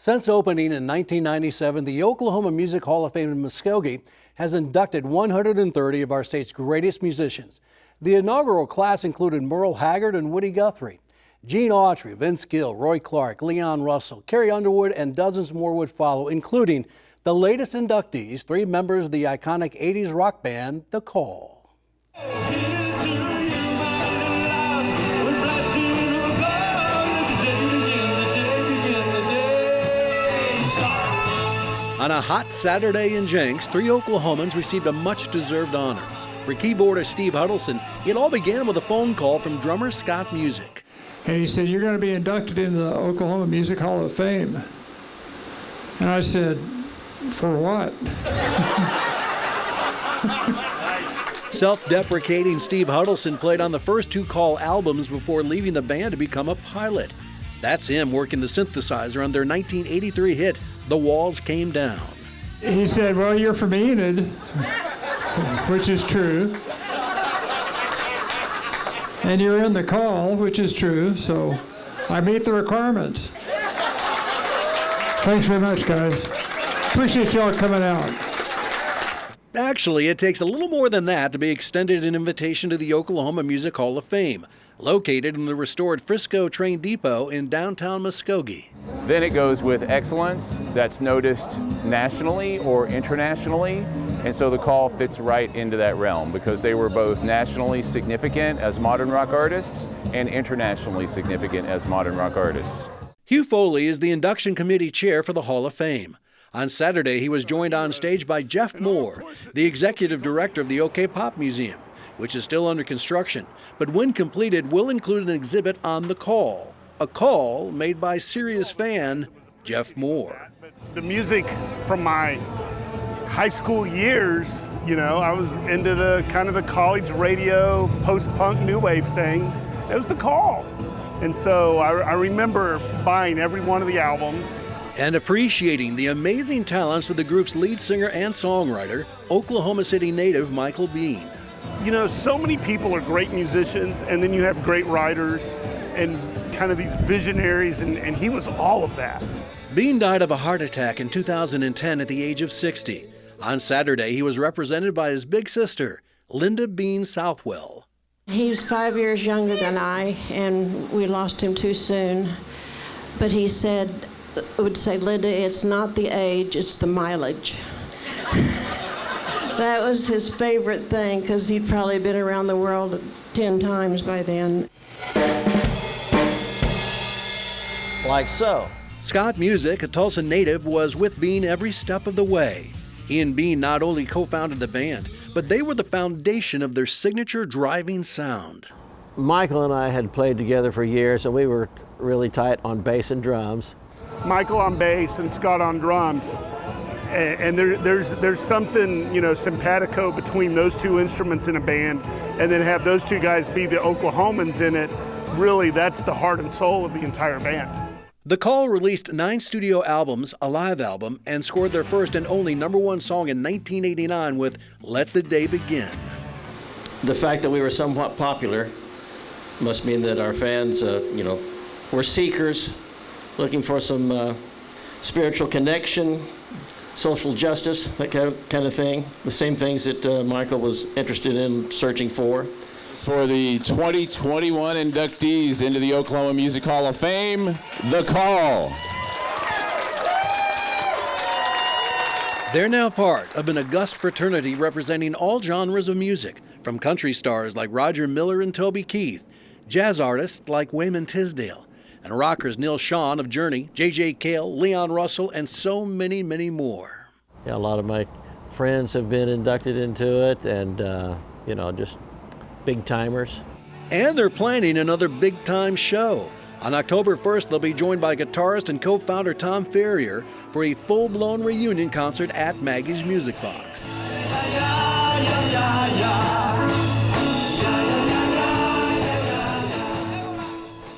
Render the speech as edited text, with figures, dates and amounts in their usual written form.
Since opening in 1997, the Oklahoma Music Hall of Fame in Muskogee has inducted 130 of our state's greatest musicians. The inaugural class included Merle, Haggard, and Guthrie. Gene Autry, Vince Gill, Roy Clark, Leon Russell, Carrie Underwood, and dozens more would follow, including the latest inductees, 3 members of the iconic 80s rock band, The Call. On a hot Saturday in Jenks, 3 Oklahomans received a much-deserved honor. For keyboardist Steve Huddleston, it all began with a phone call from drummer Scott Music. And he said, "You're going to be inducted into the Oklahoma Music Hall of Fame." And I said, "For what?" Self-deprecating Steve Huddleston played on the first 2 Call albums before leaving the band to become a pilot. That's him working the synthesizer on their 1983 hit, The Walls Came Down. He said, "Well, you're from Enid," which is true. "And you're in The Call," which is true, so I meet the requirements. Thanks very much, guys. Appreciate y'all coming out. Actually, it takes a little more than that to be extended an invitation to the Oklahoma Music Hall of Fame, located in the restored Frisco Train Depot in downtown Muskogee. Then it goes with excellence that's noticed nationally or internationally, and so The Call fits right into that realm because they were both nationally significant as modern rock artists and internationally significant as modern rock artists. Hugh Foley is the induction committee chair for the Hall of Fame. On Saturday, he was joined on stage by Jeff Moore, the executive director of the OK Pop Museum, which is still under construction, but when completed will include an exhibit on The Call, a call made by Sirius fan Jeff Moore. The music from my high school years, I was into the kind of the college radio, post-punk, new wave thing. It was The Call. And so I remember buying every one of the albums. And appreciating the amazing talents of the group's lead singer and songwriter, Oklahoma City native Michael Bean. So many people are great musicians, and then you have great writers and kind of these visionaries, and he was all of that. Bean died of a heart attack in 2010 at the age of 60. On Saturday, he was represented by his big sister, Linda Bean Southwell. He was 5 years younger than I, and we lost him too soon. But he would say, "Linda, it's not the age, it's the mileage." That was his favorite thing, because he'd probably been around the world 10 times by then. Like so. Scott Music, a Tulsa native, was with Bean every step of the way. He and Bean not only co-founded the band, but they were the foundation of their signature driving sound. Michael and I had played together for years, and we were really tight on bass and drums. Michael on bass and Scott on drums. And there's something, simpatico between those 2 instruments in a band, and then have those 2 guys be the Oklahomans in it. Really, that's the heart and soul of the entire band. The Call released 9 studio albums, a live album, and scored their first and only #1 song in 1989 with Let the Day Begin. The fact that we were somewhat popular must mean that our fans, were seekers, looking for some spiritual connection, social justice, that kind of thing. The same things that Michael was interested in searching for. For the 2021 inductees into the Oklahoma Music Hall of Fame, The Call. They're now part of an august fraternity representing all genres of music, from country stars like Roger Miller and Toby Keith, jazz artists like Wayman Tisdale, and rockers Neil Schon of Journey, J.J. Cale, Leon Russell, and so many, many more. Yeah, a lot of my friends have been inducted into it, and, just big timers. And they're planning another big-time show. On October 1st, they'll be joined by guitarist and co-founder Tom Ferrier for a full-blown reunion concert at Maggie's Music Box.